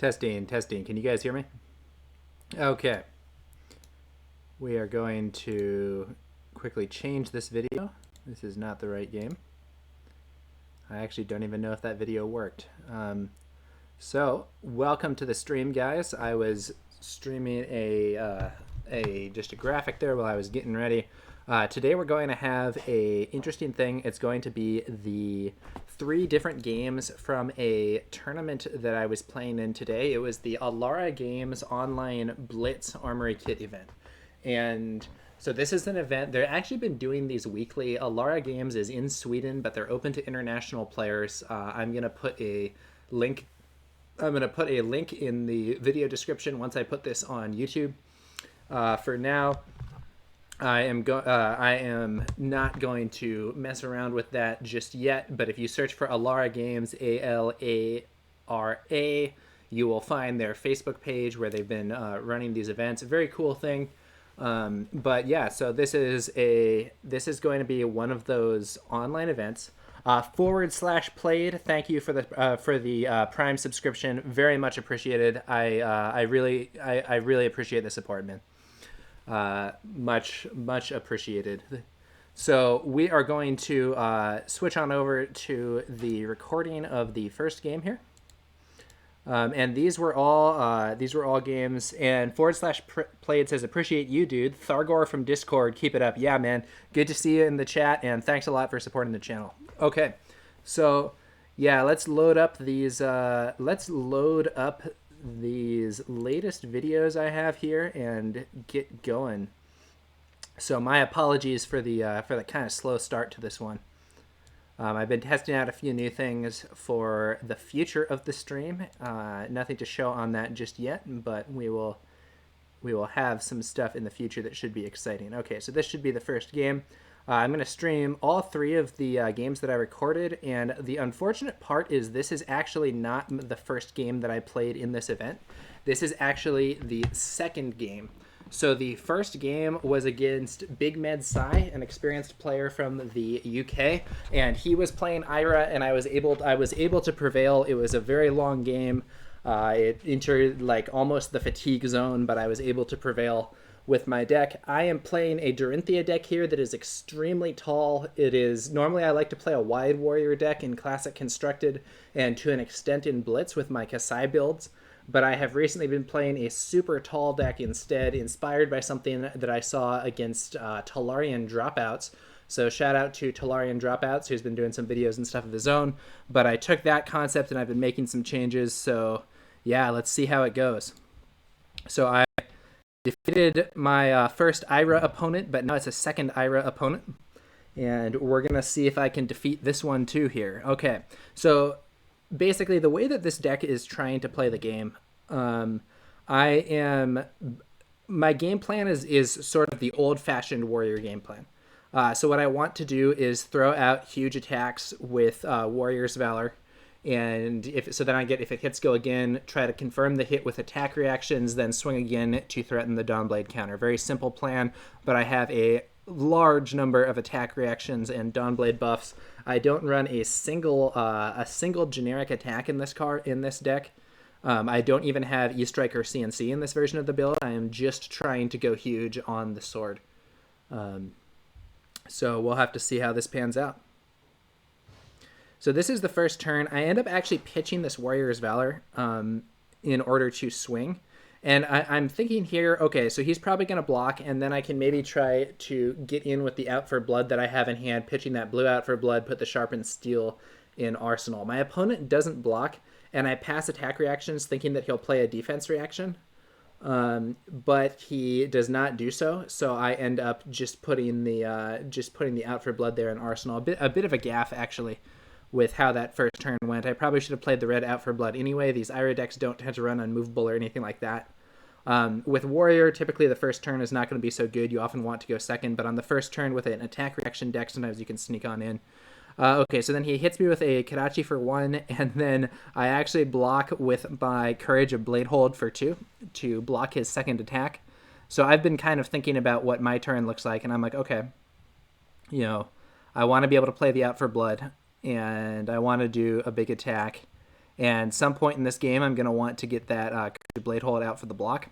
Testing, testing. Can you guys hear me? Okay. We are going to quickly change this video. This is not the right game. I actually don't even know if that video worked. So, welcome to the stream, guys. I was streaming just a graphic there while I was getting ready. Today we're going to have a interesting thing. It's going to be the 3 different games from a tournament that I was playing in today. It was the Alara Games online Blitz Armory Kit event. And so this is an event. They've actually been doing these weekly. Alara Games is in Sweden, but they're open to international players. I'm going to put a link in the video description once I put this on YouTube. For now, I am not going to mess around with that just yet, but if you search for Alara Games, Alara, you will find their Facebook page where they've been running these events. A very cool thing. But yeah, so this is going to be one of those online events. /played. Thank you for the Prime subscription. Very much appreciated. I really appreciate the support, man. Much appreciated. So we are going to switch on over to the recording of the first game here. And these were all games. And /played says, appreciate you, dude. Thargor from Discord, keep it up. Yeah, man. Good to see you in the chat, and thanks a lot for supporting the channel. Okay, so yeah, let's load up these latest videos I have here and get going. So my apologies for the kind of slow start to this one. I've been testing out a few new things for the future of the stream. Nothing to show on that just yet, but we will have some stuff in the future that should be exciting. Okay, so this should be the first game. I'm going to stream all 3 of the games that I recorded, and the unfortunate part is this is actually not the first game that I played in this event. This is actually the second game. So the first game was against Big Med Sai, an experienced player from the UK, and he was playing Ira, and I was able to prevail. It was a very long game. It entered like almost the fatigue zone, but I was able to prevail with my deck. I am playing a Dorinthea deck here that is extremely tall. Normally I like to play a wide warrior deck in Classic Constructed and to an extent in Blitz with my Kasai builds, but I have recently been playing a super tall deck instead, inspired by something that I saw against Talarian Dropouts. So shout out to Talarian Dropouts, who's been doing some videos and stuff of his own, but I took that concept and I've been making some changes, so yeah, let's see how it goes. So I defeated my first Ira opponent, but now it's a second Ira opponent. And we're going to see if I can defeat this one too here. Okay, so basically the way that this deck is trying to play the game, my game plan is sort of the old-fashioned warrior game plan. So what I want to do is throw out huge attacks with Warrior's Valor. And if it hits, go again, try to confirm the hit with attack reactions, then swing again to threaten the Dawnblade counter. Very simple plan, but I have a large number of attack reactions and Dawnblade buffs. I don't run a single generic attack in this deck. I don't even have E-Strike or CNC in this version of the build. I am just trying to go huge on the sword. So we'll have to see how this pans out. So this is the first turn. I end up actually pitching this Warrior's Valor in order to swing. And I'm thinking here, okay, so he's probably going to block, and then I can maybe try to get in with the Out for Blood that I have in hand, pitching that blue Out for Blood, put the Sharpened Steel in Arsenal. My opponent doesn't block, and I pass attack reactions thinking that he'll play a defense reaction. But he does not do so, so I end up just putting the Out for Blood there in Arsenal. A bit of a gaffe, actually, with how that first turn went. I probably should have played the red Out for Blood anyway. These Ira decks don't tend to run unmovable or anything like that. With Warrior, typically the first turn is not going to be so good. You often want to go second, but on the first turn with an attack reaction deck, sometimes you can sneak on in. Okay, so then he hits me with a Kadachi for 1, and then I actually block with my Courage of Bladehold for 2 to block his second attack. So I've been kind of thinking about what my turn looks like, and I'm like, okay, I want to be able to play the Out for Blood, and I want to do a big attack, And some point in this game, I'm going to want to get that Blade Hold out for the block.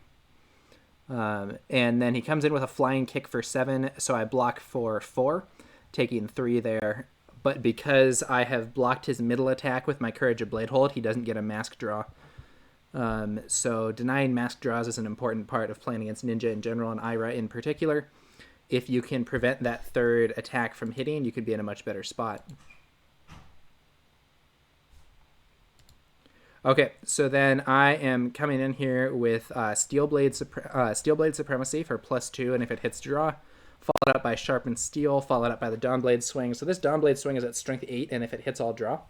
And then he comes in with a flying kick for 7, so I block for 4, taking 3 there. But because I have blocked his middle attack with my Courage of Blade Hold, he doesn't get a mask draw. So denying mask draws is an important part of playing against Ninja in general and Ira in particular. If you can prevent that third attack from hitting, you could be in a much better spot. Okay, so then I am coming in here with Steel Blade Supremacy for +2, and if it hits, draw. Followed up by Sharpened Steel, followed up by the Dawnblade Swing. So this Dawnblade Swing is at strength 8, and if it hits, I'll draw.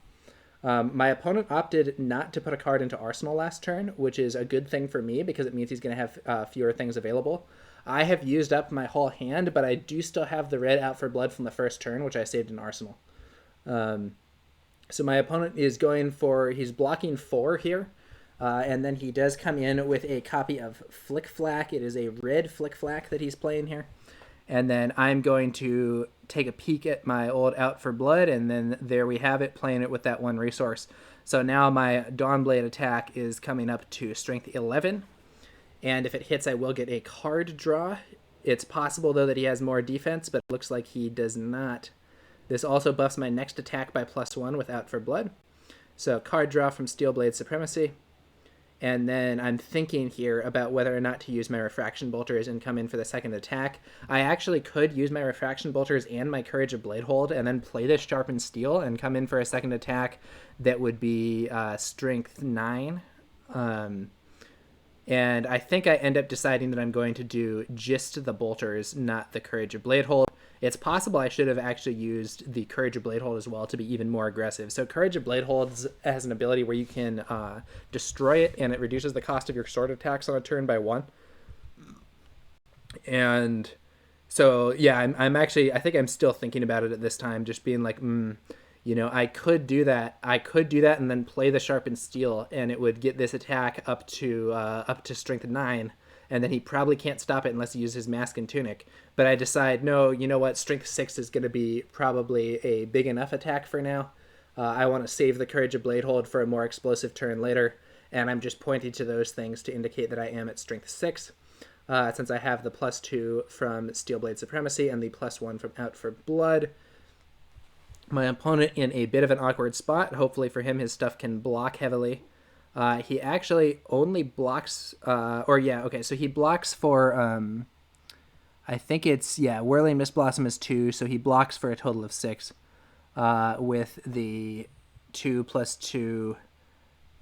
My opponent opted not to put a card into Arsenal last turn, which is a good thing for me because it means he's going to have fewer things available. I have used up my whole hand, but I do still have the red out for blood from the first turn, which I saved in Arsenal. So my opponent is he's blocking 4 here, and then he does come in with a copy of Flick Flack. It is a red Flick Flack that he's playing here. And then I'm going to take a peek at my old Out for Blood, and then there we have it, playing it with that 1 resource. So now my Dawnblade attack is coming up to strength 11, and if it hits, I will get a card draw. It's possible, though, that he has more defense, but it looks like he does not. This also buffs my next attack by +1 with Out for Blood. So card draw from Steel Blade Supremacy. And then I'm thinking here about whether or not to use my Refraction Bolters and come in for the second attack. I actually could use my Refraction Bolters and my Courage of Blade Hold and then play this Sharpened Steel and come in for a second attack that would be strength 9. And I think I end up deciding that I'm going to do just the Bolters, not the Courage of Blade Hold. It's possible I should have actually used the Courage of Blade Hold as well to be even more aggressive. So Courage of Blade Hold has an ability where you can destroy it, and it reduces the cost of your sword attacks on a turn by 1. And so, yeah, I think I'm still thinking about it at this time, just being like, I could do that. I could do that and then play the Sharpened Steel, and it would get this attack up to strength 9. And then he probably can't stop it unless he uses his Mask and Tunic. But I decide, no, you know what? Strength 6 is going to be probably a big enough attack for now. I want to save the Courage of Blade Hold for a more explosive turn later. And I'm just pointing to those things to indicate that I am at strength 6. Since I have the +2 from Steel Blade Supremacy and the +1 from Out for Blood. My opponent in a bit of an awkward spot. Hopefully for him, his stuff can block heavily. He actually only blocks, so he blocks for, I think it's, Whirling Mist Blossom is 2, so he blocks for a total of 6, with the 2 + 2,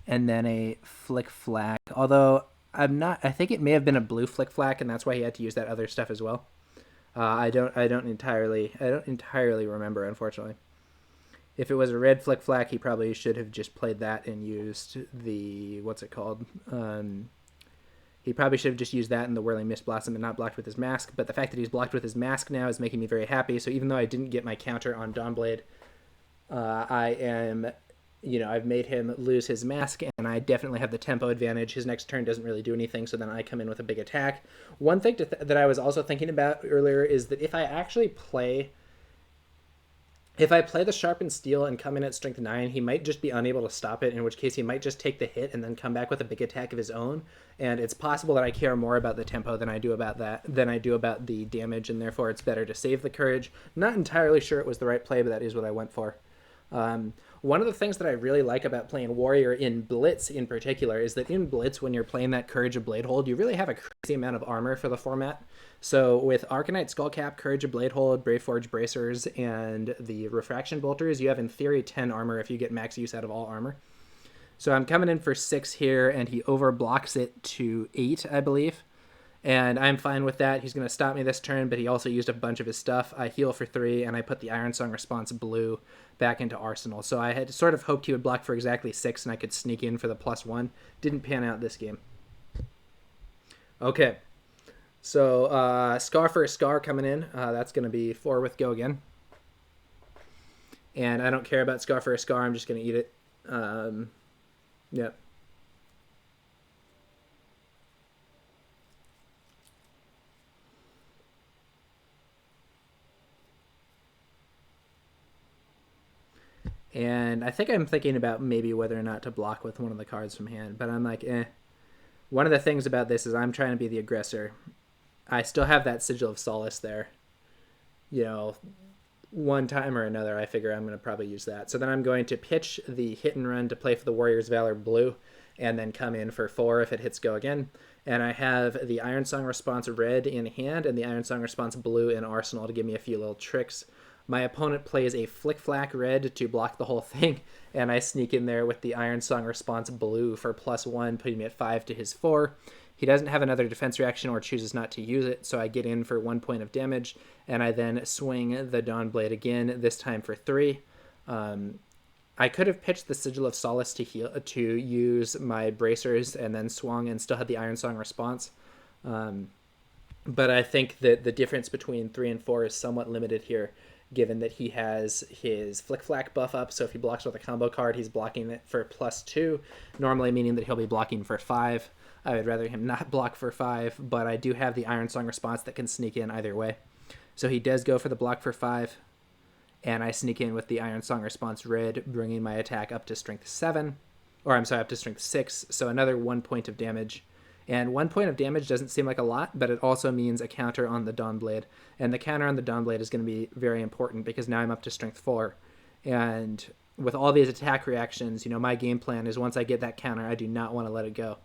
and then a Flick Flack, although I think it may have been a blue Flick Flack, and that's why he had to use that other stuff as well. I don't entirely remember, unfortunately. If it was a red Flick Flack, he probably should have just played that and used the, he probably should have just used that in the Whirling Mist Blossom and not blocked with his mask. But the fact that he's blocked with his mask now is making me very happy. So even though I didn't get my counter on Dawnblade, I've made him lose his mask, and I definitely have the tempo advantage. His next turn doesn't really do anything, so then I come in with a big attack. One thing that I was also thinking about earlier is that if I play the Sharpened Steel and come in at strength 9, he might just be unable to stop it, in which case he might just take the hit and then come back with a big attack of his own. And it's possible that I care more about the tempo than I do about the damage, and therefore it's better to save the Courage. Not entirely sure it was the right play, but that is what I went for. One of the things that I really like about playing Warrior in Blitz in particular is that in Blitz, when you're playing that Courage of Blade Hold, you really have a crazy amount of armor for the format. So with Arcanite Skullcap, Courage of Blade Hold, Braveforge Bracers, and the Refraction Bolters, you have in theory 10 armor if you get max use out of all armor. So I'm coming in for 6 here, and he overblocks it to 8, I believe. And I'm fine with that. He's going to stop me this turn, but he also used a bunch of his stuff. I heal for 3, and I put the Iron Song Response blue back into Arsenal. So I had sort of hoped he would block for exactly 6, and I could sneak in for the +1. Didn't pan out this game. Okay. So Scar for a Scar coming in. That's going to be 4 with Go again. And I don't care about Scar for a Scar. I'm just going to eat it. Yep. And I think I'm thinking about maybe whether or not to block with one of the cards from hand, but I'm like, eh. One of the things about this is I'm trying to be the aggressor. I still have that Sigil of Solace there. You know, one time or another, I figure I'm going to probably use that. So then I'm going to pitch the hit and run to play for the Warrior's Valor blue, and then come in for 4 if it hits go again. And I have the Iron Song Response red in hand and the Iron Song Response blue in arsenal to give me a few little tricks. My opponent plays a Flick Flack red to block the whole thing, and I sneak in there with the Iron Song Response blue for +1, putting me at 5 to his 4. He doesn't have another defense reaction or chooses not to use it, so I get in for 1 point of damage, and I then swing the Dawnblade again, this time for 3. I could have pitched the Sigil of Solace to use my bracers and then swung and still had the Iron Song Response. But I think that the difference between 3 and 4 is somewhat limited here, given that he has his Flick Flack buff up, so if he blocks with a combo card, he's blocking it for +2, normally meaning that he'll be blocking for 5. I would rather him not block for 5, but I do have the Iron Song Response that can sneak in either way. So he does go for the block for 5, and I sneak in with the Iron Song Response red, bringing my attack up to strength 7, or I'm sorry, up to strength 6, so another 1 point of damage. And 1 point of damage doesn't seem like a lot, but it also means a counter on the Dawnblade. And the counter on the Dawnblade is going to be very important because now I'm up to strength 4. And with all these attack reactions, you know, my game plan is once I get that counter, I do not want to let it go.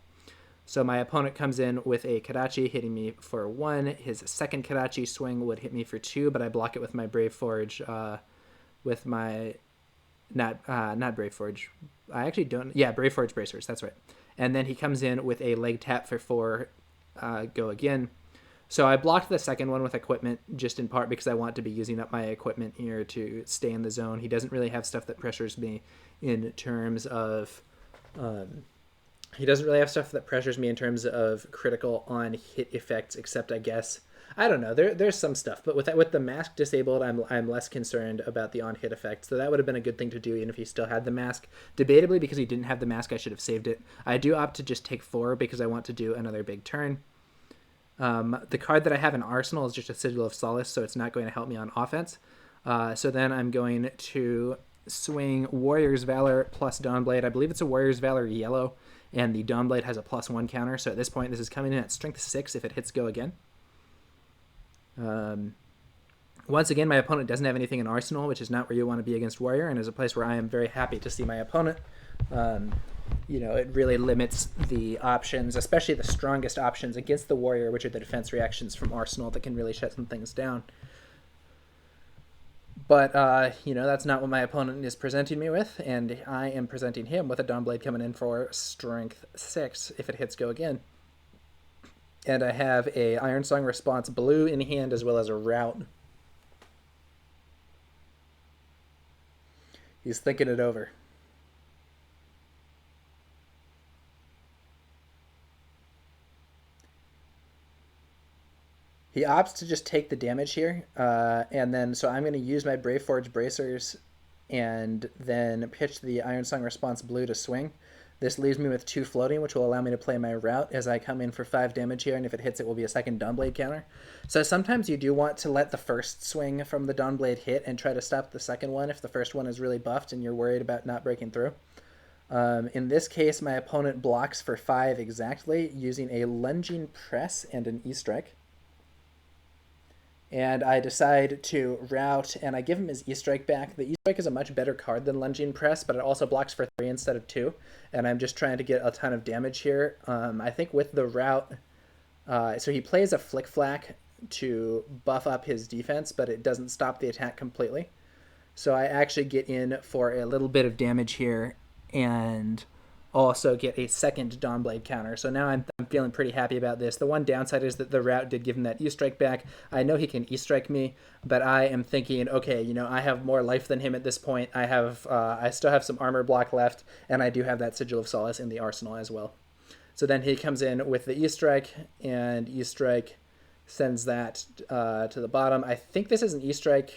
So my opponent comes in with a Kadachi hitting me for 1. His second Kadachi swing would hit me for 2, but I block it with my Brave Forge, with my, not Brave Forge. I actually don't, yeah, Brave Forge Bracers, that's right. And then he comes in with a leg tap for 4, go again. So I blocked the second one with equipment, just in part because I want to be using up my equipment here to stay in the zone. He doesn't really have stuff that pressures me in terms of... critical on hit effects, except I guess... I don't know. There's some stuff, but with the mask disabled, I'm less concerned about the on-hit effect. So that would have been a good thing to do, even if he still had the mask. Debatably, because he didn't have the mask, I should have saved it. I do opt to just take 4 because I want to do another big turn. The card that I have in Arsenal is just a Sigil of Solace, so it's not going to help me on offense. So then I'm going to swing Warrior's Valor plus Dawnblade. I believe it's a Warrior's Valor yellow, and the Dawnblade has a +1 counter. So at this point, this is coming in at strength 6 if it hits go again. Once again, my opponent doesn't have anything in Arsenal, which is not where you want to be against Warrior, and is a place where I am very happy to see my opponent. You know, it really limits the options, especially the strongest options against the Warrior, which are the defense reactions from Arsenal that can really shut some things down. But, you know, that's not what my opponent is presenting me with, and I am presenting him with a Dawnblade coming in for strength 6 if it hits go again. And I have a Iron Song Response blue in hand as well as a route. He's thinking it over. He opts to just take the damage here, and then so I'm going to use my Brave Forge Bracers and then pitch the Iron Song Response blue to swing. This leaves me with 2 floating, which will allow me to play my route as I come in for 5 damage here, and if it hits, it will be a second Dawnblade counter. So sometimes you do want to let the first swing from the Dawnblade hit and try to stop the second one if the first one is really buffed and you're worried about not breaking through. In this case, my opponent blocks for 5 exactly, using a Lunging Press and an E-Strike. And I decide to route, and I give him his E-Strike back. The E-Strike is a much better card than Lunging Press, but it also blocks for 3 instead of 2. And I'm just trying to get a ton of damage here. I think with the route, so he plays a Flick Flack to buff up his defense, but it doesn't stop the attack completely. So I actually get in for a little bit of damage here, and also get a second Dawnblade counter. So now I'm feeling pretty happy about this. The one downside is that the route did give him that E-Strike back. I know he can E-Strike me, but I am thinking, okay, you know, I have more life than him at this point. I still have some armor block left, and I do have that Sigil of Solace in the arsenal as well. So then he comes in with the E-Strike, and E-Strike sends that to the bottom. I think this is an E-Strike.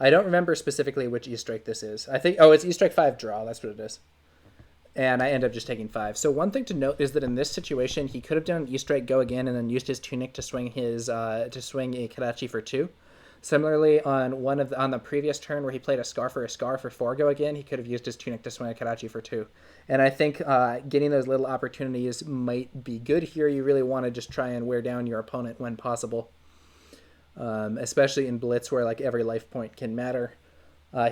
I don't remember specifically which E-Strike this is. I think, oh, it's E-Strike 5 draw. That's what it is. And I end up just taking 5. So one thing to note is that in this situation, he could have done an E-Strike go again and then used his Tunic to swing a Kadachi for 2. Similarly, on the previous turn where he played a Scar for 4 go again, he could have used his Tunic to swing a Kadachi for 2. And I think getting those little opportunities might be good here. You really want to just try and wear down your opponent when possible, especially in Blitz where like every life point can matter.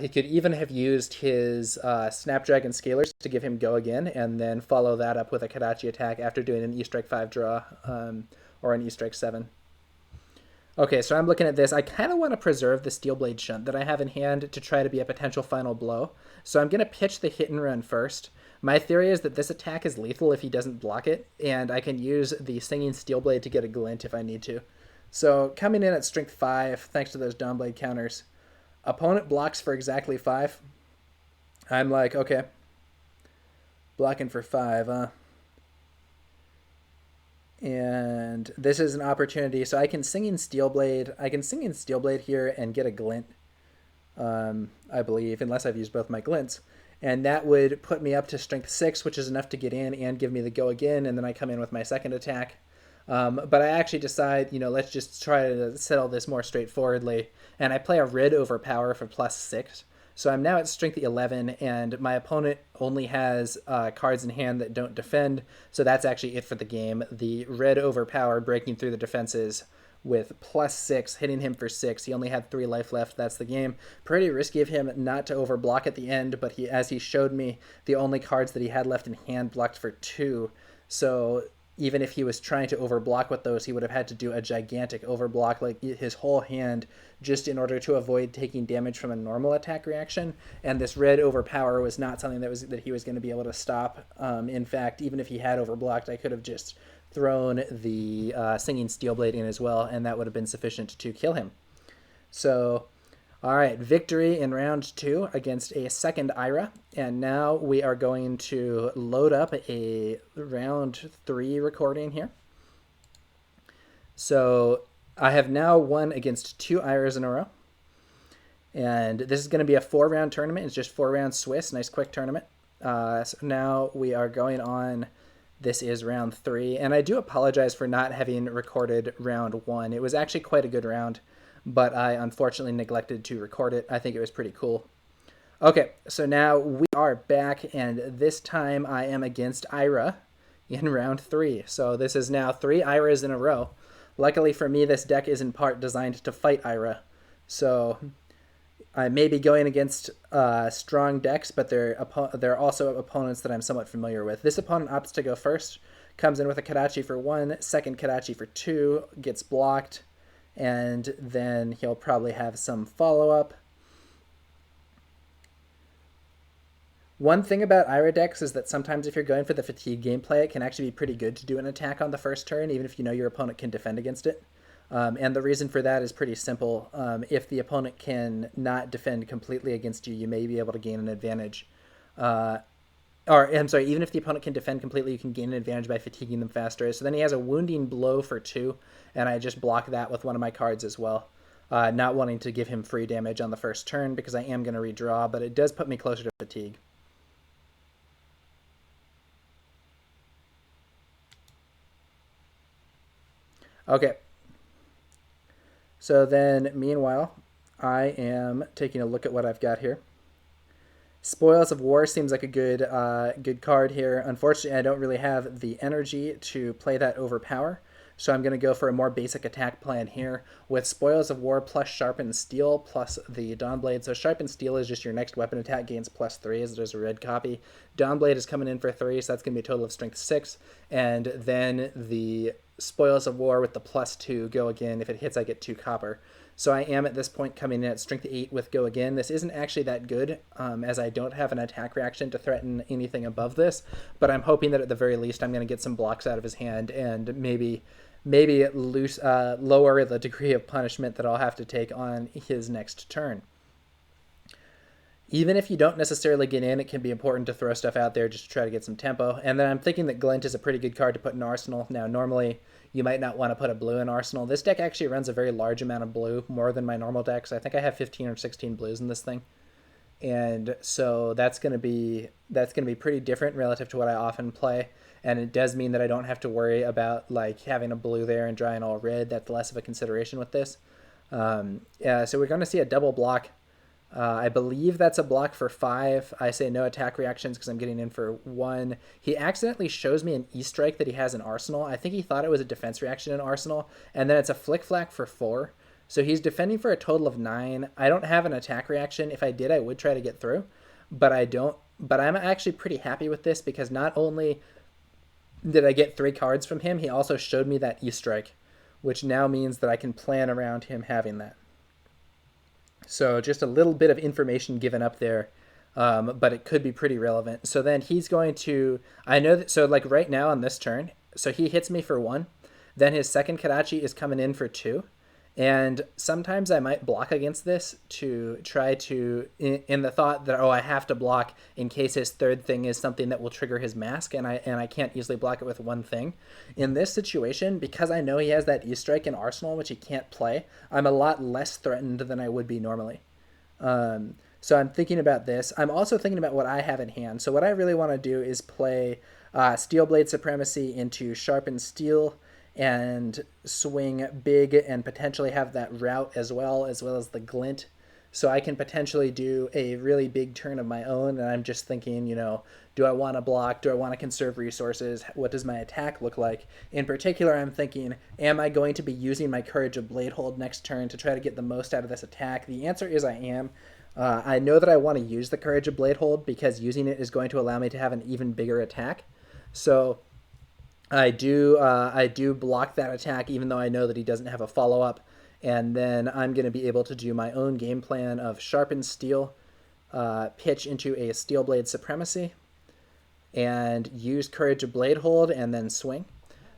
He could even have used his Snapdragon Scalers to give him go again, and then follow that up with a Kadachi attack after doing an E-Strike 5 draw or an E-Strike 7. Okay, so I'm looking at this. I kind of want to preserve the Steel Blade Shunt that I have in hand to try to be a potential final blow. So I'm going to pitch the hit and run first. My theory is that this attack is lethal if he doesn't block it, and I can use the Singing Steel Blade to get a glint if I need to. So coming in at strength 5, thanks to those Dawnblade counters. Opponent blocks for exactly 5. I'm like, okay. Blocking for 5, And this is an opportunity. So I can Singing Steel Blade. I can Singing Steel Blade here and get a glint, I believe, unless I've used both my glints. And that would put me up to strength 6, which is enough to get in and give me the go again, and then I come in with my second attack. But I actually decide, let's just try to settle this more straightforwardly. And I play a red overpower for +6. So I'm now at strength 11, and my opponent only has cards in hand that don't defend. So that's actually it for the game. The red overpower breaking through the defenses with +6, hitting him for 6. He only had 3 life left. That's the game. Pretty risky of him not to overblock at the end, but as he showed me, the only cards that he had left in hand blocked for 2. So even if he was trying to overblock with those, he would have had to do a gigantic overblock, like his whole hand, just in order to avoid taking damage from a normal attack reaction. And this red overpower was not something that he was going to be able to stop. In fact, even if he had overblocked, I could have just thrown the Singing Steel Blade in as well, and that would have been sufficient to kill him. So, all right, victory in round 2 against a second Ira, and now we are going to load up a round 3 recording here. So I have now won against 2 Iras in a row, and this is going to be a 4-round tournament. It's just 4 rounds Swiss, nice quick tournament. So now we are going on. This is round 3, and I do apologize for not having recorded round 1. It was actually quite a good round, but I unfortunately neglected to record it. I think it was pretty cool. Okay, so now we are back, and this time I am against Ira in round 3. So this is now 3 Iras in a row. Luckily for me, this deck is in part designed to fight Ira. So I may be going against strong decks, but there are also opponents that I'm somewhat familiar with. This opponent opts to go first, comes in with a Kadachi for 1, second Kadachi for 2, gets blocked, and then he'll probably have some follow-up. One thing about Ira decks is that sometimes if you're going for the fatigue gameplay, it can actually be pretty good to do an attack on the first turn, even if you know your opponent can defend against it. And the reason for that is pretty simple. If the opponent can not defend completely against you, you may be able to gain an advantage. Even if the opponent can defend completely, you can gain an advantage by fatiguing them faster. So then he has a Wounding Blow for 2, and I just block that with one of my cards as well. Not wanting to give him free damage on the first turn because I am going to redraw, but it does put me closer to fatigue. Okay. So then, meanwhile, I am taking a look at what I've got here. Spoils of War seems like a good card here. Unfortunately, I don't really have the energy to play that overpower, so I'm going to go for a more basic attack plan here with Spoils of War plus Sharpened Steel plus the Dawnblade. So Sharpened Steel is just your next weapon attack gains +3 as there's a red copy. Dawnblade is coming in for 3, so that's going to be a total of strength 6. And then the Spoils of War with the +2 go again. If it hits, I get 2 copper. So I am at this point coming in at strength 8 with go again. This isn't actually that good, as I don't have an attack reaction to threaten anything above this, but I'm hoping that at the very least I'm going to get some blocks out of his hand and maybe lower the degree of punishment that I'll have to take on his next turn. Even if you don't necessarily get in, it can be important to throw stuff out there just to try to get some tempo. And then I'm thinking that Glint is a pretty good card to put in Arsenal. Now, normally you might not want to put a blue in Arsenal. This deck actually runs a very large amount of blue, more than my normal decks. I think I have 15 or 16 blues in this thing. And so that's going to be pretty different relative to what I often play. And it does mean that I don't have to worry about like having a blue there and drawing all red. That's less of a consideration with this. So we're going to see a double block. I believe that's a block for 5. I say no attack reactions because I'm getting in for 1. He accidentally shows me an E-Strike that he has in Arsenal. I think he thought it was a defense reaction in Arsenal, and then it's a Flick Flack for 4. So he's defending for a total of 9. I don't have an attack reaction. If I did, I would try to get through, but I don't. But I'm actually pretty happy with this because not only did I get 3 cards from him, he also showed me that E-Strike, which now means that I can plan around him having that. So just a little bit of information given up there, but it could be pretty relevant. So then he's going to, I know that, so like right now on this turn, so he hits me for 1, then his second Kadachi is coming in for 2, and sometimes I might block against this to try to, in the thought that, oh, I have to block in case his third thing is something that will trigger his mask, and I can't easily block it with one thing. In this situation, because I know he has that E-Strike in Arsenal, which he can't play, I'm a lot less threatened than I would be normally. So I'm thinking about this. I'm also thinking about what I have in hand. So what I really want to do is play Steel Blade Supremacy into Sharpened Steel, and swing big and potentially have that route as well as the glint. So I can potentially do a really big turn of my own, and I'm just thinking, do I want to block? Do I want to conserve resources? What does my attack look like? In particular, I'm thinking, am I going to be using my Courage of Bladehold next turn to try to get the most out of this attack? The answer is I am. I know that I want to use the Courage of Bladehold because using it is going to allow me to have an even bigger attack. So I do block that attack even though I know that he doesn't have a follow-up, and then I'm going to be able to do my own game plan of Sharpened Steel, pitch into a Steel Blade Supremacy, and use Courage of Bladehold, and then swing.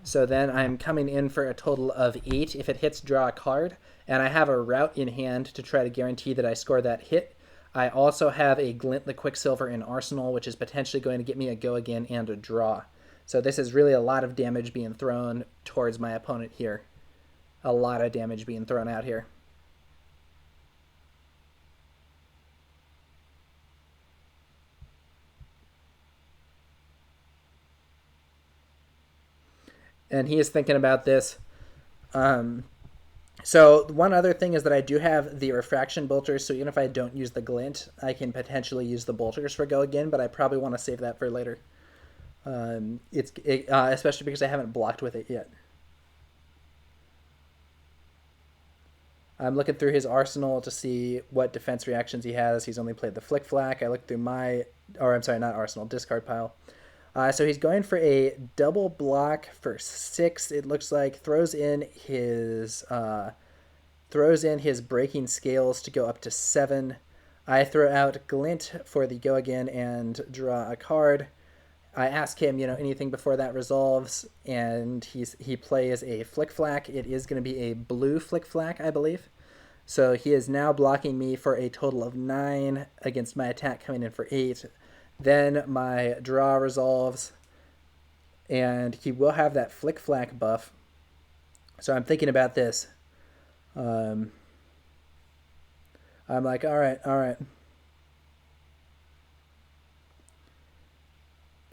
So then I'm coming in for a total of 8. If it hits, draw a card, and I have a route in hand to try to guarantee that I score that hit. I also have a Glint the Quicksilver in Arsenal, which is potentially going to get me a go again and a draw. So this is really a lot of damage being thrown towards my opponent here. A lot of damage being thrown out here. And he is thinking about this. So one other thing is that I do have the Refraction Bolters, so even if I don't use the Glint, I can potentially use the Bolters for go again, but I probably want to save that for later. Especially because I haven't blocked with it yet. I'm looking through his arsenal to see what defense reactions he has. He's only played the Flick Flack. I looked through not arsenal, discard pile. So he's going for a double block for 6. It looks like throws in his breaking scales to go up to 7. I throw out Glint for the go again and draw a card. I ask him, anything before that resolves, and he plays a Flick Flack. It is going to be a blue Flick Flack, I believe. So he is now blocking me for a total of 9 against my attack coming in for 8. Then my draw resolves, and he will have that Flick Flack buff. So I'm thinking about this. I'm like, all right.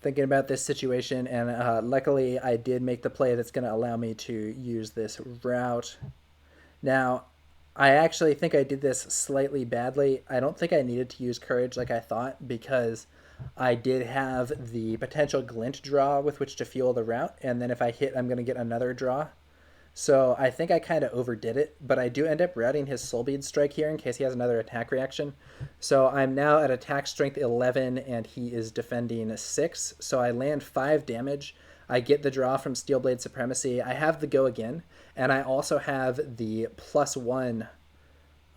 Thinking about this situation, and luckily I did make the play that's going to allow me to use this route. Now, I actually think I did this slightly badly. I don't think I needed to use Courage like I thought, because I did have the potential Glint draw with which to fuel the route, and then if I hit, I'm going to get another draw. So I think I kind of overdid it, but I do end up routing his Soulbead Strike here in case he has another attack reaction. So I'm now at attack strength 11, and he is defending 6. So I land 5 damage. I get the draw from Steel Blade Supremacy. I have the go again, and I also have the +1.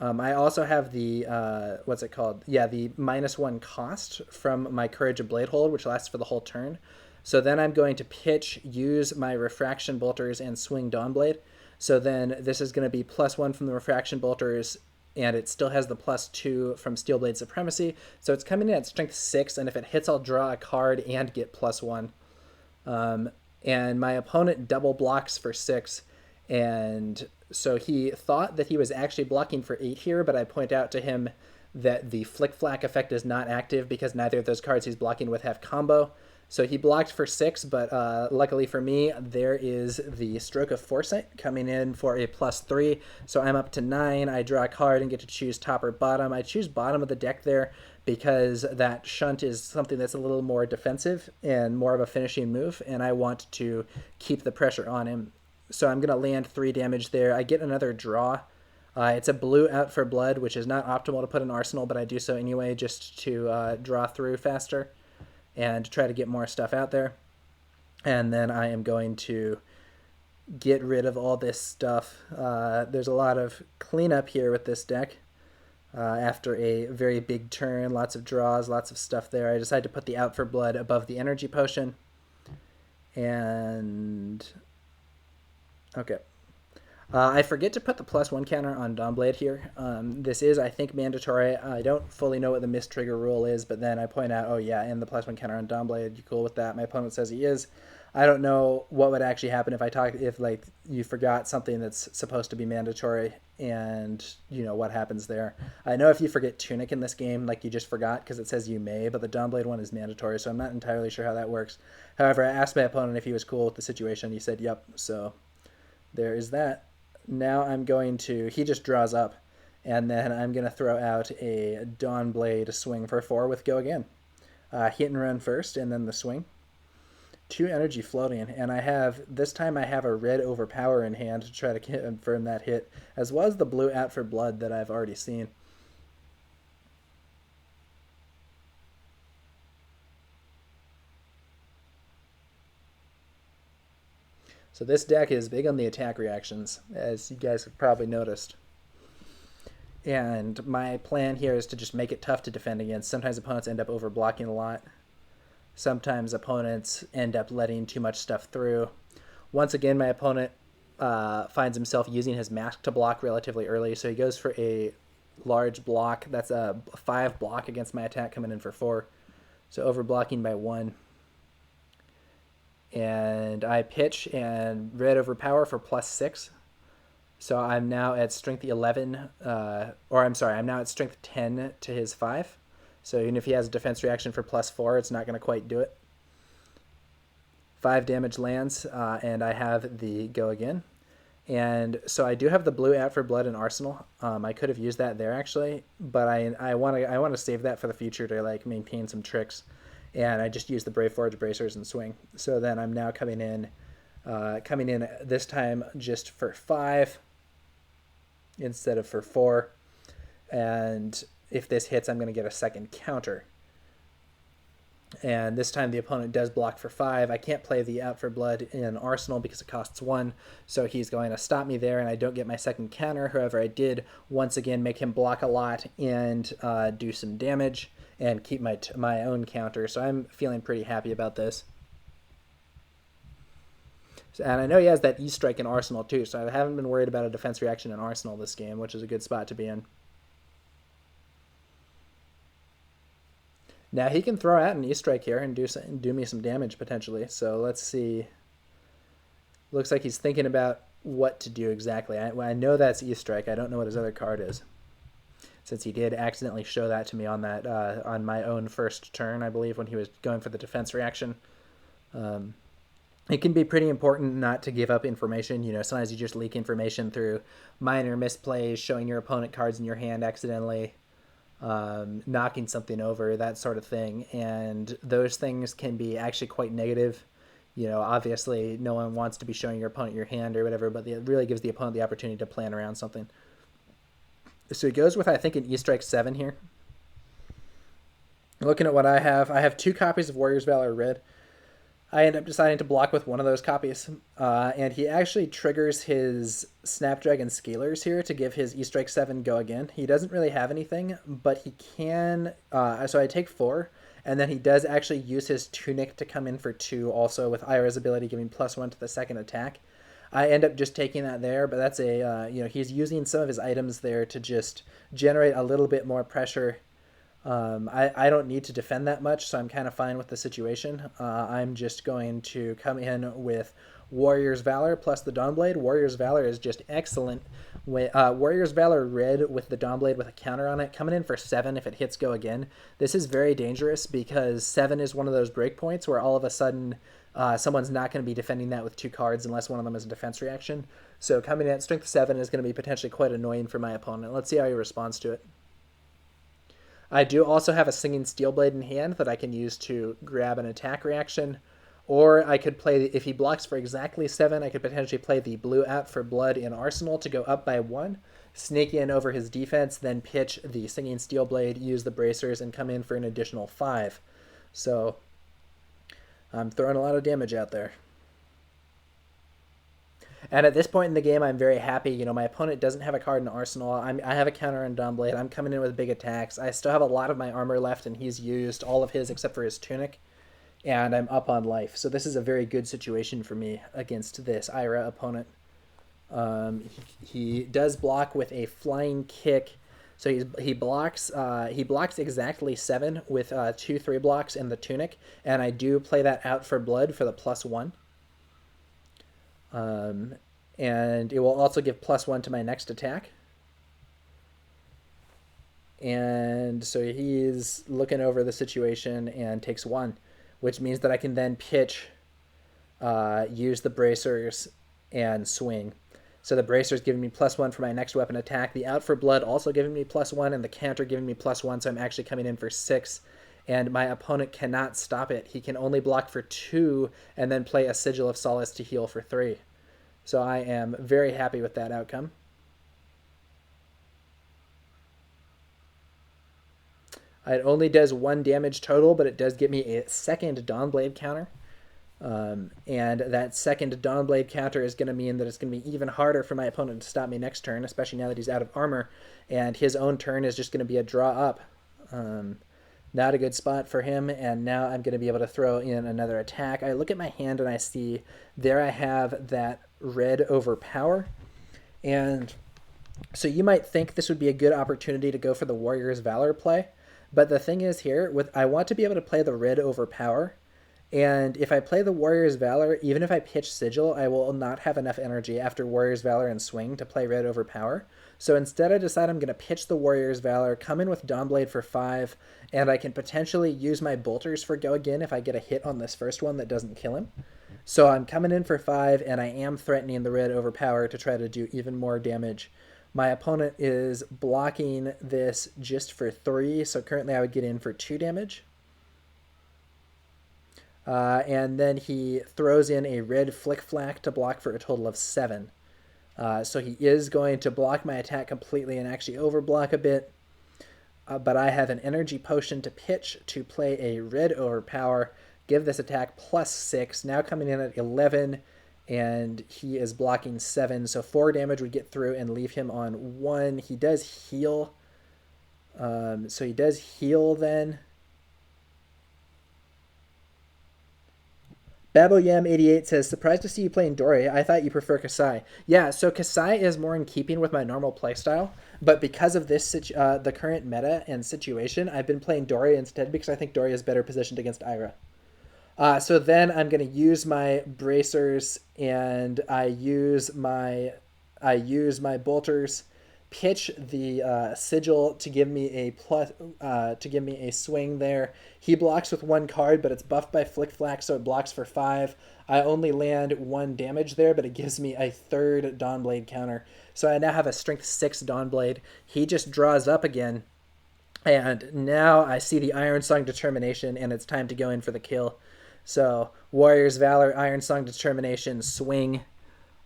I also have the, the -1 cost from my Courage of Bladehold, which lasts for the whole turn. So then I'm going to pitch, use my Refraction Bolters, and swing Dawnblade. So then this is going to be +1 from the Refraction Bolters, and it still has the +2 from Steel Blade Supremacy. So it's coming in at strength 6, and if it hits, I'll draw a card and get +1. And my opponent double blocks for 6, and so he thought that he was actually blocking for 8 here, but I point out to him that the Flick Flack effect is not active because neither of those cards he's blocking with have combo. So he blocked for 6, but luckily for me, there is the Stroke of Foresight coming in for a +3. So I'm up to 9. I draw a card and get to choose top or bottom. I choose bottom of the deck there because that Shunt is something that's a little more defensive and more of a finishing move, and I want to keep the pressure on him. So I'm going to land 3 damage there. I get another draw. It's a blue out for blood, which is not optimal to put in Arsenal, but I do so anyway just to draw through faster and try to get more stuff out there. And then I am going to get rid of all this stuff. There's a lot of cleanup here with this deck. After a very big turn, lots of draws, lots of stuff there. I decided to put the out for blood above the energy potion. And okay. I forget to put the +1 counter on Dawnblade here. This is, I think, mandatory. I don't fully know what the miss trigger rule is, but then I point out, oh yeah, and the +1 counter on Dawnblade, you cool with that? My opponent says he is. I don't know what would actually happen if like you forgot something that's supposed to be mandatory, and you know what happens there. I know if you forget Tunic in this game, like you just forgot because it says you may, but the Dawnblade one is mandatory, so I'm not entirely sure how that works. However, I asked my opponent if he was cool with the situation. He said yep, so there is that. Now I'm going to, he just draws up, and then I'm going to throw out a Dawnblade swing for 4 with Go Again. Hit and run first, and then the swing. 2 energy floating, and this time I have a red Overpower in hand to try to confirm that hit, as well as the blue out for blood that I've already seen. So this deck is big on the attack reactions, as you guys have probably noticed. And my plan here is to just make it tough to defend against. Sometimes opponents end up overblocking a lot. Sometimes opponents end up letting too much stuff through. Once again, my opponent finds himself using his mask to block relatively early, so he goes for a large block. That's a 5 block against my attack coming in for 4. So overblocking by 1. And I pitch and red Overpower for +6. So I'm now at strength 11, I'm now at strength 10 to his 5. So even if he has a defense reaction for +4, it's not going to quite do it. 5 damage lands, and I have the Go Again. And so I do have the blue out for blood in Arsenal. I could have used that there actually, but I want to save that for the future to like maintain some tricks. And I just use the Brave Forge Bracers and swing. So then I'm now coming in this time just for 5 instead of for 4. And if this hits, I'm going to get a second counter. And this time the opponent does block for 5. I can't play the out for blood in Arsenal because it costs 1. So he's going to stop me there, and I don't get my second counter. However, I did once again make him block a lot and do some damage and keep my own counter. So I'm feeling pretty happy about this. And I know he has that E-Strike in Arsenal too, so I haven't been worried about a defense reaction in Arsenal this game, which is a good spot to be in. Now he can throw out an E-Strike here and do me some damage potentially. So let's see. Looks like he's thinking about what to do exactly. I know that's E-Strike. I don't know what his other card is, since he did accidentally show that to me on that on my own first turn, I believe, when he was going for the defense reaction. It can be pretty important not to give up information. You know, sometimes you just leak information through minor misplays, showing your opponent cards in your hand accidentally, knocking something over, that sort of thing. And those things can be actually quite negative. You know, obviously no one wants to be showing your opponent your hand or whatever, but it really gives the opponent the opportunity to plan around something. So he goes with, I think, an E-Strike 7 here. Looking at what I have 2 copies of Warrior's Valor Red. I end up deciding to block with one of those copies. And he actually triggers his Snapdragon Scalers here to give his E-Strike 7 Go Again. He doesn't really have anything, but he can... so I take 4, and then he does actually use his Tunic to come in for 2, also with Ira's ability giving +1 to the second attack. I end up just taking that there, but that's a, he's using some of his items there to just generate a little bit more pressure I don't need to defend that much, so I'm kind of fine with the situation. I'm just going to come in with Warrior's Valor plus the Dawnblade. Warrior's Valor is just excellent. Warrior's Valor red with the Dawnblade with a counter on it, coming in for 7 if it hits go again. This is very dangerous because 7 is one of those breakpoints where all of a sudden someone's not going to be defending that with 2 cards unless one of them is a defense reaction. So coming in at strength 7 is going to be potentially quite annoying for my opponent. Let's see how he responds to it. I do also have a Singing Steelblade in hand that I can use to grab an attack reaction. Or I could play, if he blocks for exactly 7, I could potentially play the blue app for Blood in Arsenal to go up by 1, sneak in over his defense, then pitch the Singing Steelblade, use the bracers, and come in for an additional 5. So I'm throwing a lot of damage out there. And at this point in the game, I'm very happy. You know, my opponent doesn't have a card in Arsenal. I have a counter on Dawnblade. I'm coming in with big attacks. I still have a lot of my armor left, and he's used all of his except for his tunic. And I'm up on life. So this is a very good situation for me against this Ira opponent. He does block with a flying kick. So he blocks exactly 7 with 2/3 blocks in the tunic. And I do play that out for Blood for the +1. And it will also give +1 to my next attack. And so he's looking over the situation and takes 1, which means that I can then pitch, use the bracers, and swing. So the bracers giving me +1 for my next weapon attack. The out for Blood also giving me +1, and the counter giving me +1, so I'm actually coming in for 6. And my opponent cannot stop it. He can only block for 2 and then play a Sigil of Solace to heal for 3. So I am very happy with that outcome. It only does 1 damage total, but it does give me a second Dawnblade counter. And that second Dawnblade counter is going to mean that it's going to be even harder for my opponent to stop me next turn, especially now that he's out of armor. And his own turn is just going to be a draw up. Not a good spot for him, and now I'm going to be able to throw in another attack. I look at my hand and I see there I have that red overpower. And so you might think this would be a good opportunity to go for the Warrior's Valor play. But the thing is here, I want to be able to play the red overpower. And if I play the Warrior's Valor, even if I pitch Sigil, I will not have enough energy after Warrior's Valor and swing to play red overpower. So instead I decide I'm going to pitch the Warrior's Valor, come in with Dawnblade for 5, and I can potentially use my bolters for go again if I get a hit on this first one that doesn't kill him. So I'm coming in for 5, and I am threatening the red overpower to try to do even more damage. My opponent is blocking this just for 3, so currently I would get in for 2 damage. And then he throws in a red Flick Flack to block for a total of 7. So he is going to block my attack completely and actually overblock a bit. But I have an energy potion to pitch to play a red overpower, give this attack +6, now coming in at 11, and he is blocking 7, so 4 damage would get through and leave him on 1. He does heal. So he does heal then. BaboYam88 says, surprised to see you playing Dory. I thought you prefer Kasai. Yeah, so Kasai is more in keeping with my normal playstyle, but because of this, the current meta and situation, I've been playing Dory instead because I think Dory is better positioned against Ira. So then I'm going to use my bracers and I use my bolters, pitch the Sigil to give me a swing there. He blocks with 1 card, but it's buffed by Flick Flack, so it blocks for 5. I only land 1 damage there, but it gives me a 3rd Dawnblade counter. So I now have a strength 6 Dawnblade. He just draws up again, and now I see the Iron Song Determination, and it's time to go in for the kill. So Warrior's Valor, Iron Song Determination, swing.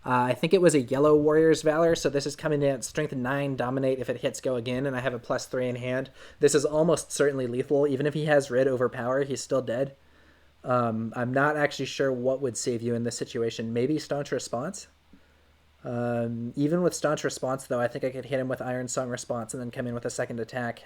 I think it was a yellow Warrior's Valor, so this is coming in at strength 9, dominate if it hits go again, and I have a +3 in hand. This is almost certainly lethal. Even if he has red overpower, he's still dead. I'm not actually sure what would save you in this situation. Maybe Staunch Response? Even with Staunch Response, though, I think I could hit him with Iron Song Response and then come in with a second attack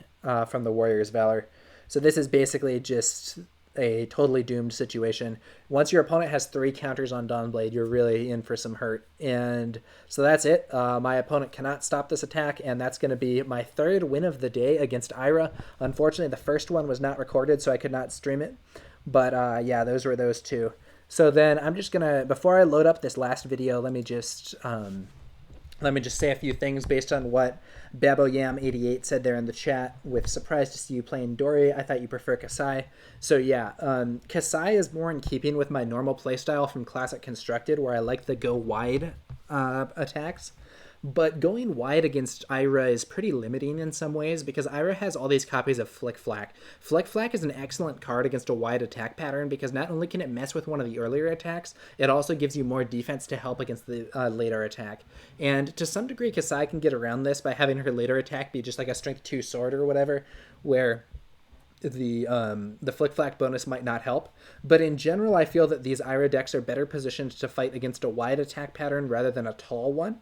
from the Warrior's Valor. So this is basically just a totally doomed situation. Once your opponent has 3 counters on Dawnblade, you're really in for some hurt. And so that's it. My opponent cannot stop this attack, and that's going to be my 3rd win of the day against Ira. Unfortunately, the first one was not recorded, so I could not stream it. But yeah, those were those 2. So then I'm just going to, before I load up this last video, let me just say a few things based on what BaboYam88 said there in the chat. With surprised to see you playing Dory, I thought you prefer Kasai. So yeah, Kasai is more in keeping with my normal playstyle from Classic Constructed, where I like the go wide attacks. But going wide against Ira is pretty limiting in some ways, because Ira has all these copies of Flick Flack. Flick Flack is an excellent card against a wide attack pattern, because not only can it mess with one of the earlier attacks, it also gives you more defense to help against the later attack. And to some degree, Kasai can get around this by having her later attack be just like a Strength 2 sword or whatever, where the Flick Flack bonus might not help. But in general, I feel that these Ira decks are better positioned to fight against a wide attack pattern rather than a tall one.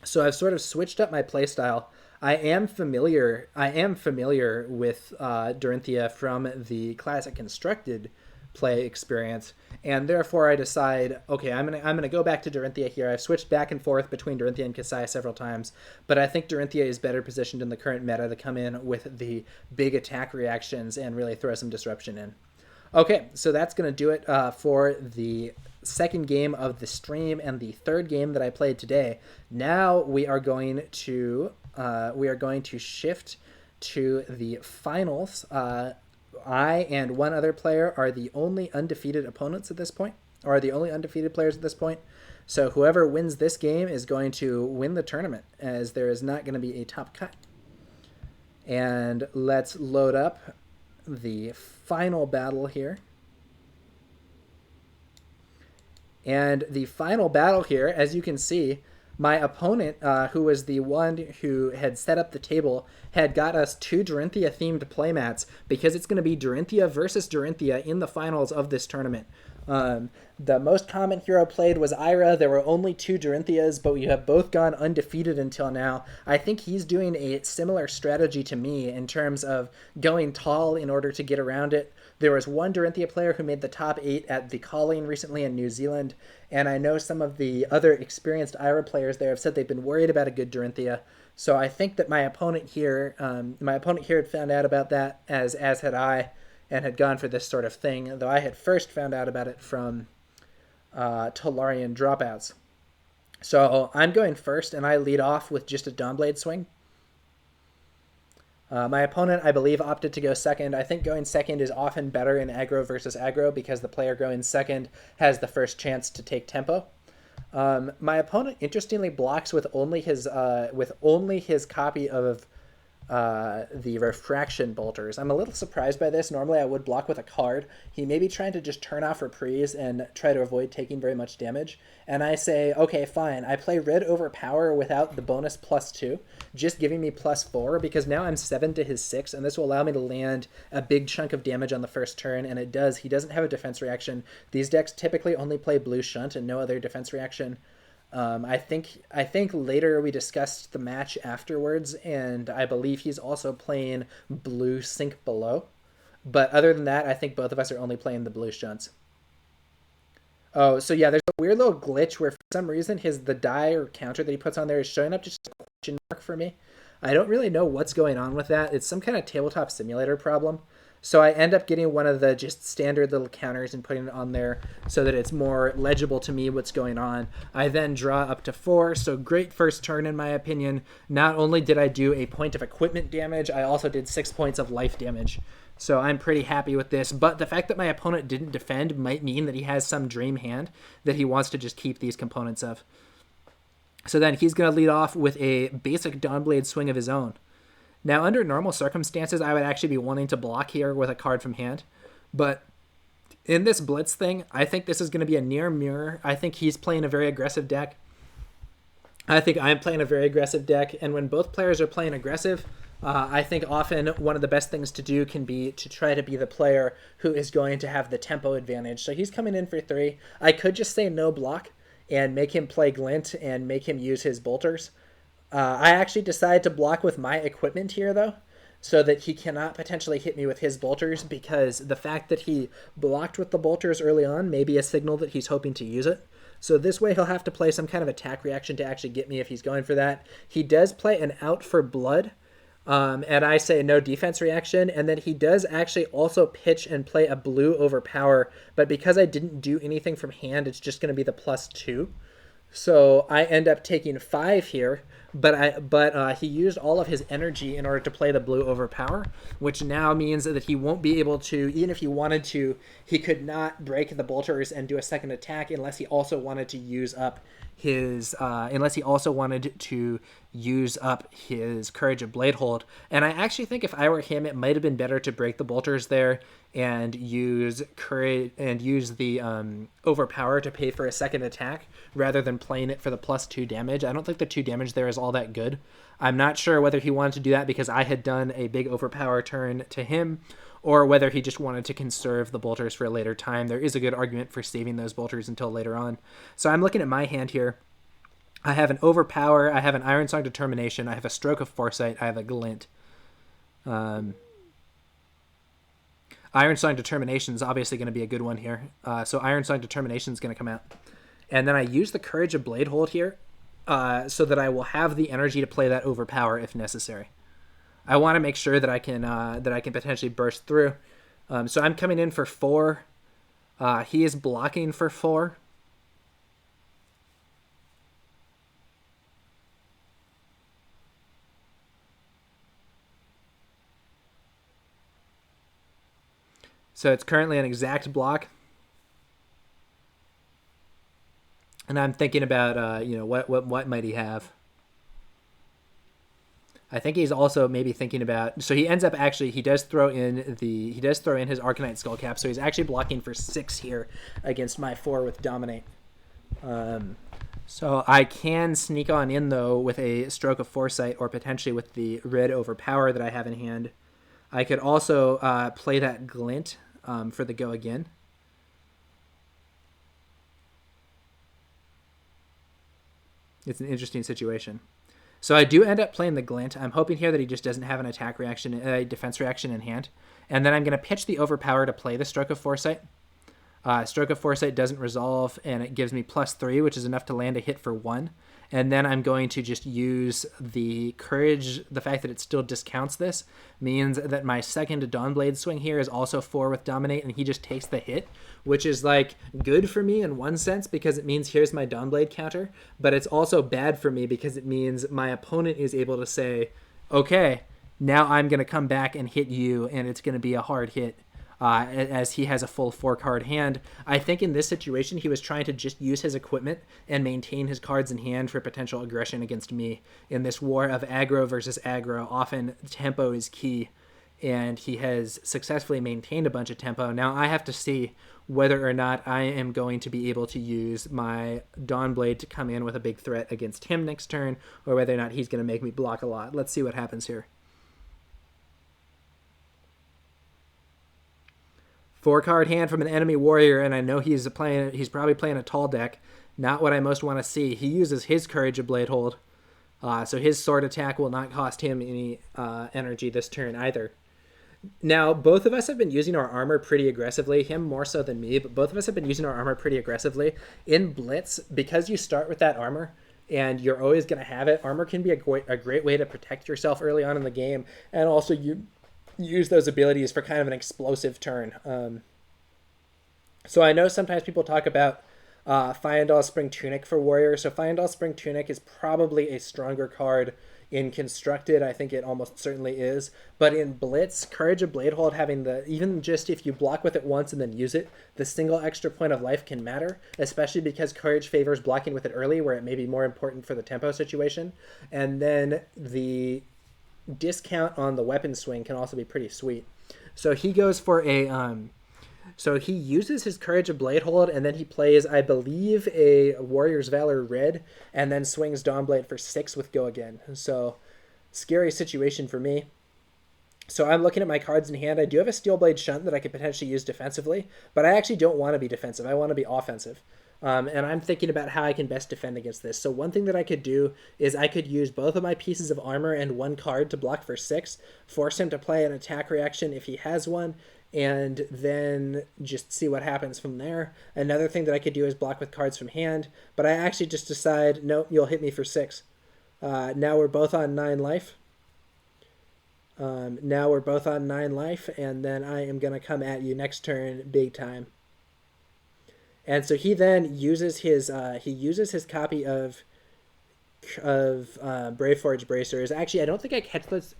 So I've sort of switched up my playstyle. I am familiar with Dorinthea from the Classic Constructed play experience, and therefore I decide, okay, I'm gonna go back to Dorinthea here. I've switched back and forth between Dorinthea and Kasai several times, but I think Dorinthea is better positioned in the current meta to come in with the big attack reactions and really throw some disruption in. Okay, so that's going to do it for the second game of the stream and the 3rd game that I played today. Now we are going to shift to the finals. I and one other player are the only undefeated opponents at this point, or the only undefeated players at this point. So whoever wins this game is going to win the tournament, as there is not going to be a top cut. And let's load up the final battle here. And the final battle here, as you can see, my opponent, who was the one who had set up the table, had got us 2 Dorinthea-themed playmats, because it's going to be Dorinthea versus Dorinthea in the finals of this tournament. The most common hero played was Ira. There were only 2 Dorintheas, but we have both gone undefeated until now. I think he's doing a similar strategy to me in terms of going tall in order to get around it. There was one Dorinthea player who made the top 8 at the Calling recently in New Zealand, and I know some of the other experienced Ira players there have said they've been worried about a good Dorinthea. So I think that my opponent here had found out about that, as had I, and had gone for this sort of thing, though I had first found out about it from Tolarian Dropouts. So I'm going first, and I lead off with just a Dawnblade swing. My opponent, I believe, opted to go second. I think going second is often better in aggro versus aggro, because the player going second has the first chance to take tempo. My opponent, interestingly, blocks with only his copy of the Refraction Bolters. I'm a little surprised by this. Normally I would block with a card. He may be trying to just turn off Reprise and try to avoid taking very much damage. And I say, okay, fine. I play Red Overpower without the bonus +2, just giving me +4, because now I'm 7 to his 6, and this will allow me to land a big chunk of damage on the first turn, and it does. He doesn't have a defense reaction. These decks typically only play Blue Shunt and no other defense reaction. I think later we discussed the match afterwards, and I believe he's also playing Blue Sink Below. But other than that, I think both of us are only playing the Blue Shunts. Oh, so yeah, there's a weird little glitch where for some reason the die or counter that he puts on there is showing up just a question mark for me. I don't really know what's going on with that. It's some kind of Tabletop Simulator problem. So I end up getting one of the just standard little counters and putting it on there so that it's more legible to me what's going on. I then draw up to 4, so great first turn in my opinion. Not only did I do a point of equipment damage, I also did 6 points of life damage. So I'm pretty happy with this, but the fact that my opponent didn't defend might mean that he has some dream hand that he wants to just keep these components of. So then he's going to lead off with a basic Dawnblade swing of his own. Now, under normal circumstances, I would actually be wanting to block here with a card from hand. But in this Blitz thing, I think this is going to be a near mirror. I think he's playing a very aggressive deck. I think I'm playing a very aggressive deck. And when both players are playing aggressive, I think often one of the best things to do can be to try to be the player who is going to have the tempo advantage. So he's coming in for 3. I could just say no block and make him play Glint and make him use his bolters. I actually decided to block with my equipment here, though. so that he cannot potentially hit me with his bolters, because the fact that he blocked with the bolters early on may be a signal that he's hoping to use it. So this way he'll have to play some kind of attack reaction to actually get me if he's going for that. He does play an out for blood, and I say no defense reaction, and then he does actually also pitch and play a blue overpower, but because I didn't do anything from hand, it's just going to be the +2. So I end up taking 5 here, but he used all of his energy in order to play the blue overpower, which now means that he won't be able to, even if he wanted to, he could not break the bolters and do a second attack unless he also wanted to use up his Courage of Bladehold. And I actually think if I were him, it might have been better to break the bolters there and use the overpower to pay for a second attack rather than playing it for the +2 damage. I don't think the 2 damage there is all that good. I'm not sure whether he wanted to do that because I had done a big overpower turn to him, or whether he just wanted to conserve the bolters for a later time. There is a good argument for saving those bolters until later on. So I'm looking at my hand here. I have an Overpower, I have an Ironsong Determination, I have a Stroke of Foresight, I have a Glint. Ironsong Determination is obviously going to be a good one here. So Ironsong Determination is going to come out. And then I use the Courage of Bladehold here so that I will have the energy to play that Overpower if necessary. I want to make sure that I can potentially burst through. So I'm coming in for 4. He is blocking for 4. So it's currently an exact block. And I'm thinking about what might he have. I think he's also maybe thinking about, so he ends up actually, he does throw in his Arcanite Skullcap, so he's actually blocking for 6 here against my 4 with Dominate. So I can sneak on in though with a Stroke of Foresight, or potentially with the red Overpower that I have in hand. I could also play that Glint for the go again. It's an interesting situation. So I do end up playing the Glint. I'm hoping here that he just doesn't have an attack reaction, a defense reaction in hand. And then I'm going to pitch the Overpower to play the Stroke of Foresight. Stroke of Foresight doesn't resolve, and it gives me +3, which is enough to land a hit for 1. And then I'm going to just use the Courage. The fact that it still discounts this means that my second Dawnblade swing here is also 4 with Dominate, and he just takes the hit, which is like good for me in one sense because it means here's my Dawnblade counter, but it's also bad for me because it means my opponent is able to say, okay, now I'm going to come back and hit you, and it's going to be a hard hit. As he has a full 4-card hand. I think in this situation he was trying to just use his equipment and maintain his cards in hand for potential aggression against me. In this war of aggro versus aggro, often tempo is key, and he has successfully maintained a bunch of tempo. Now I have to see whether or not I am going to be able to use my Dawnblade to come in with a big threat against him next turn, or whether or not he's going to make me block a lot. Let's see what happens here. 4-card hand from an enemy warrior, and I know he's probably playing a tall deck. Not what I most want to see. He uses his Courage of Bladehold, so his sword attack will not cost him any energy this turn either. Now, both of us have been using our armor pretty aggressively, him more so than me, but both of us have been using our armor pretty aggressively. In Blitz, because you start with that armor, and you're always going to have it, armor can be a great way to protect yourself early on in the game, and also you use those abilities for kind of an explosive turn. So I know sometimes people talk about Fyendal Spring Tunic for Warrior. So Fyendal Spring Tunic is probably a stronger card in Constructed. I think it almost certainly is. But in Blitz, Courage of Bladehold having even just if you block with it once and then use it, the single extra point of life can matter, especially because Courage favors blocking with it early where it may be more important for the tempo situation. And then the discount on the weapon swing can also be pretty sweet. So he goes for so he uses his Courage of Bladehold, and then he plays, I believe, a Warrior's Valor red, and then swings Dawnblade for 6 with Go Again. So scary situation for me. So I'm looking at my cards in hand. I do have a Steel Blade Shunt that I could potentially use defensively, but I actually don't want to be defensive. I want to be offensive. And I'm thinking about how I can best defend against this. So one thing that I could do is I could use both of my pieces of armor and one card to block for 6, force him to play an attack reaction if he has one, and then just see what happens from there. Another thing that I could do is block with cards from hand, but I actually just decide, nope, you'll hit me for 6. Now we're both on 9 life. And then I am going to come at you next turn big time. And so he then uses his copy of Braveforge Bracers. Actually, I don't think I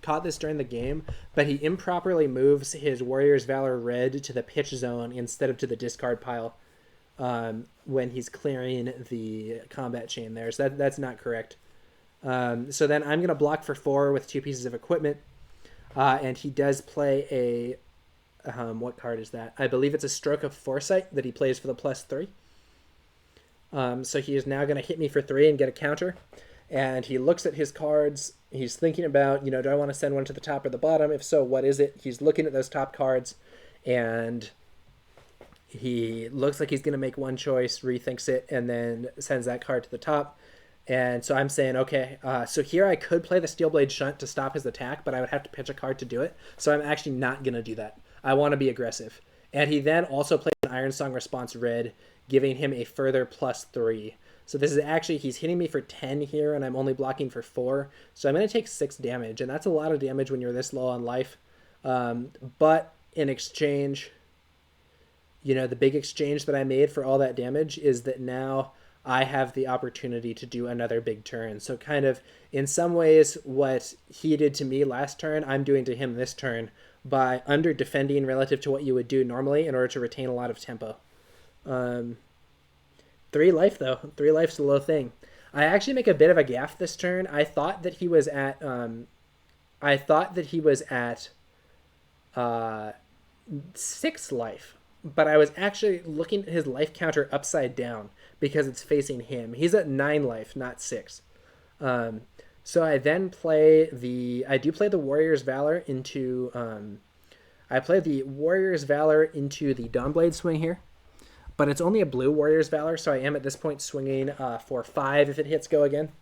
caught this during the game, but he improperly moves his Warrior's Valor Red to the pitch zone instead of to the discard pile when he's clearing the combat chain there. So that's not correct. So then I'm going to block for 4 with 2 pieces of equipment. And he does play a... what card is that? I believe it's a Stroke of Foresight that he plays for the +3. So he is now going to hit me for 3 and get a counter. And he looks at his cards. He's thinking about, do I want to send one to the top or the bottom? If so, what is it? He's looking at those top cards, and he looks like he's going to make one choice, rethinks it, and then sends that card to the top. And so I'm saying, okay, so here I could play the Steel Blade Shunt to stop his attack, but I would have to pitch a card to do it. So I'm actually not going to do that. I want to be aggressive. And he then also plays an Iron Song Response Red, giving him a further +3. So this is actually, he's hitting me for 10 here, and I'm only blocking for 4. So I'm going to take 6 damage, and that's a lot of damage when you're this low on life. But in exchange, the big exchange that I made for all that damage is that now I have the opportunity to do another big turn. So kind of, in some ways, what he did to me last turn, I'm doing to him this turn by under defending relative to what you would do normally in order to retain a lot of tempo. 3 life, though. 3 life's a low thing. I actually make a bit of a gaffe this turn. I thought that he was at 6 life, but I was actually looking at his life counter upside down because it's facing him. He's at 9 life, not 6. So I then play the Warrior's Valor into the Dawnblade swing here. But it's only a blue Warrior's Valor, so I am at this point swinging for 5 if it hits go again.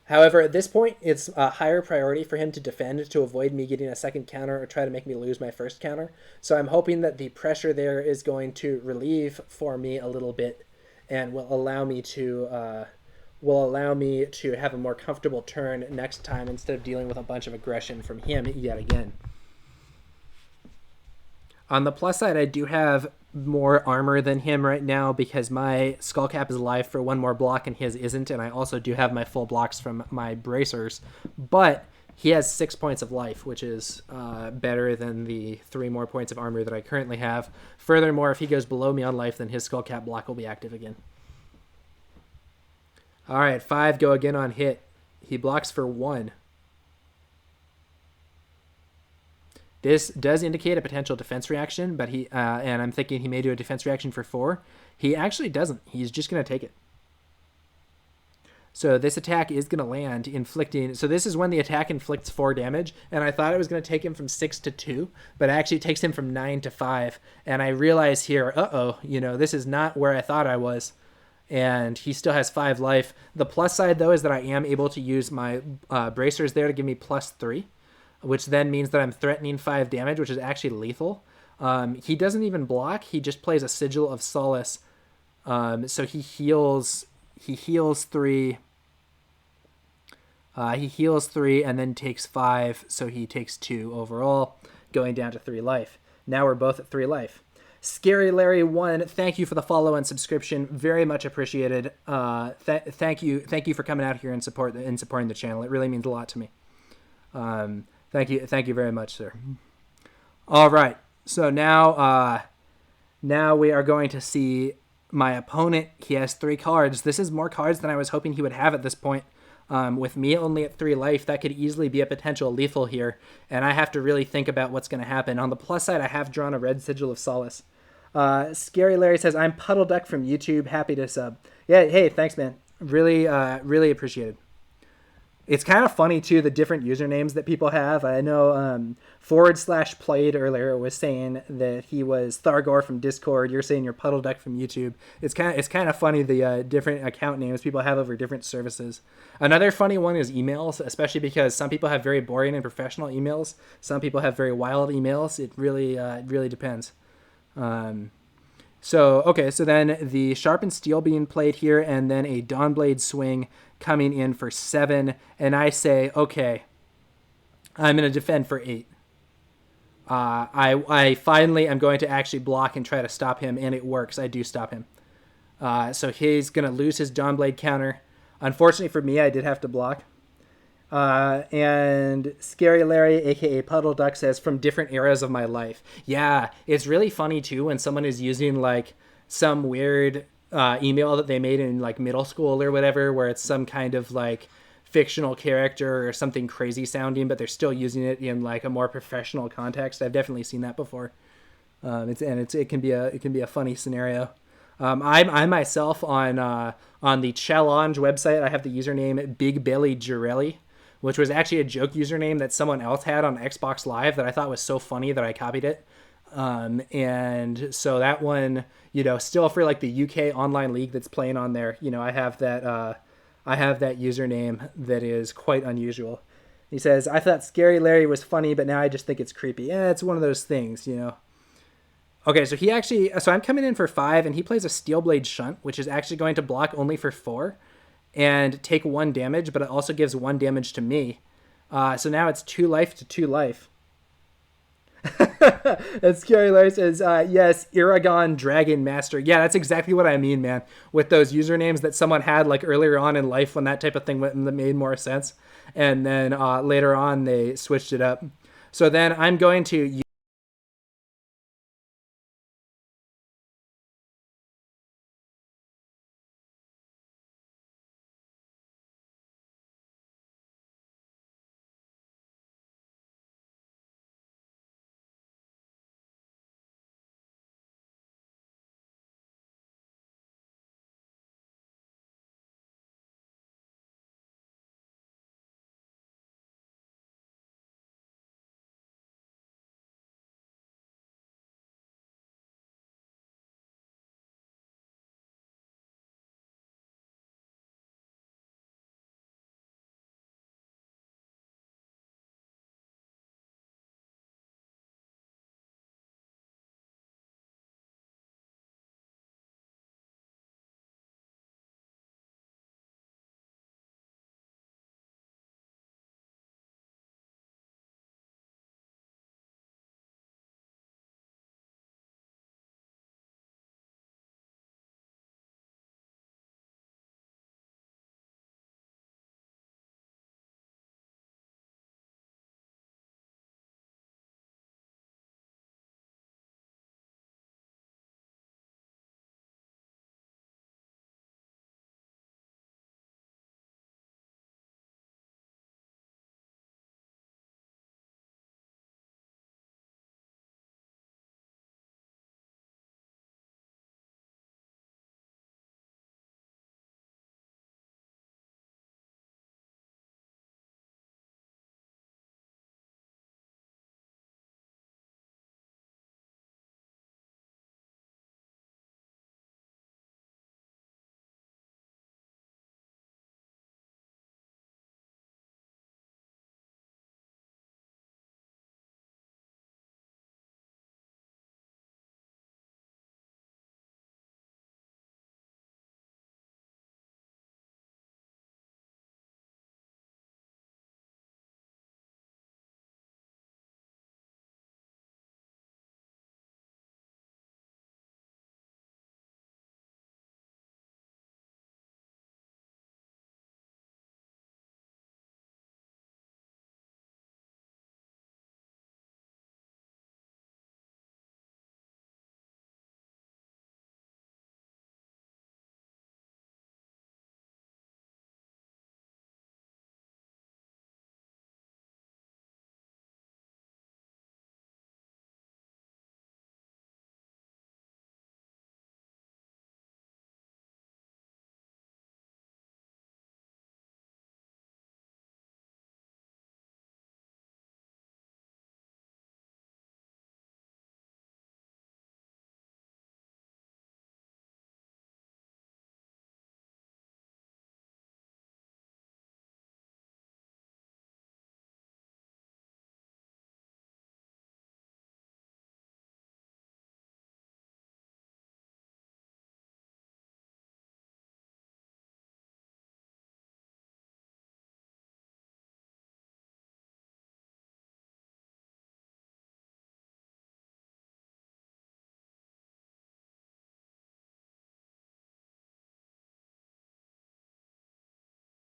However, at this point, it's a higher priority for him to defend to avoid me getting a second counter or try to make me lose my first counter. So I'm hoping that the pressure there is going to relieve for me a little bit and will allow me to have a more comfortable turn next time instead of dealing with a bunch of aggression from him yet again. On the plus side, I do have more armor than him right now because my Skullcap is alive for 1 more block and his isn't, and I also do have my full blocks from my bracers. But he has 6 points of life, which is better than the 3 more points of armor that I currently have. Furthermore, if he goes below me on life, then his Skullcap block will be active again. All right, 5 go again on hit. He blocks for 1. This does indicate a potential defense reaction, but and I'm thinking he may do a defense reaction for 4. He actually doesn't. He's just going to take it. So this attack is going to land, inflicting... So this is when the attack inflicts 4 damage, and I thought it was going to take him from 6 to 2, but it actually takes him from 9 to 5. And I realize here, this is not where I thought I was. And he still has 5 life. The plus side, though, is that I am able to use my bracers there to give me +3. Which then means that I'm threatening 5 damage, which is actually lethal. He doesn't even block. He just plays a Sigil of Solace. So he heals 3. He heals 3 and then takes 5. So he takes 2 overall, going down to 3 life. Now we're both at 3 life. Scary Larry 1, thank you for the follow and subscription. Very much appreciated. Thank you for coming out here and supporting the channel. It really means a lot to me. Thank you very much, sir. All right, so now we are going to see my opponent. He has 3 cards. This is more cards than I was hoping he would have at this point. With me only at 3 life, that could easily be a potential lethal here, and I have to really think about what's going to happen. On the plus side, I have drawn a red Sigil of Solace. Scary Larry says, I'm Puddle Duck from YouTube. Happy to sub. Yeah, hey, thanks, man. Really appreciated. It's kind of funny too, the different usernames that people have. I know /played earlier was saying that he was Thargor from Discord. You're saying you're Puddle Duck from YouTube. It's kind of funny the different account names people have over different services. Another funny one is emails, especially because some people have very boring and professional emails. Some people have very wild emails. It really depends. So then the Sharpened Steel being played here, and then a Dawnblade Swing coming in for 7, and I say, okay, I'm going to defend for 8. I finally am going to actually block and try to stop him, and it works. I do stop him. So he's going to lose his Dawnblade counter. Unfortunately for me, I did have to block. And Scary Larry, aka Puddle Duck, says, from different eras of my life. Yeah, it's really funny too when someone is using like some weird email that they made in like middle school or whatever, where it's some kind of like fictional character or something crazy sounding, but they're still using it in like a more professional context. I've definitely seen that before. It can be a funny scenario. I myself on the challenge website, I have the username Big Belly Girelli, which was actually a joke username that someone else had on Xbox Live that I thought was so funny that I copied it. And so that one, still for like the UK online league that's playing on there, I have that username that is quite unusual. He says, I thought Scary Larry was funny, but now I just think it's creepy. Yeah, it's one of those things, Okay, so I'm coming in for 5, and he plays a Steelblade Shunt, which is actually going to block only for 4 and take 1 damage, but it also gives 1 damage to me. So now it's 2 life to 2 life. And Scary Larry says, yes, Iragon Dragon Master. Yeah, that's exactly what I mean, man. With those usernames that someone had like earlier on in life when that type of thing made more sense. And then later on they switched it up. So then I'm going to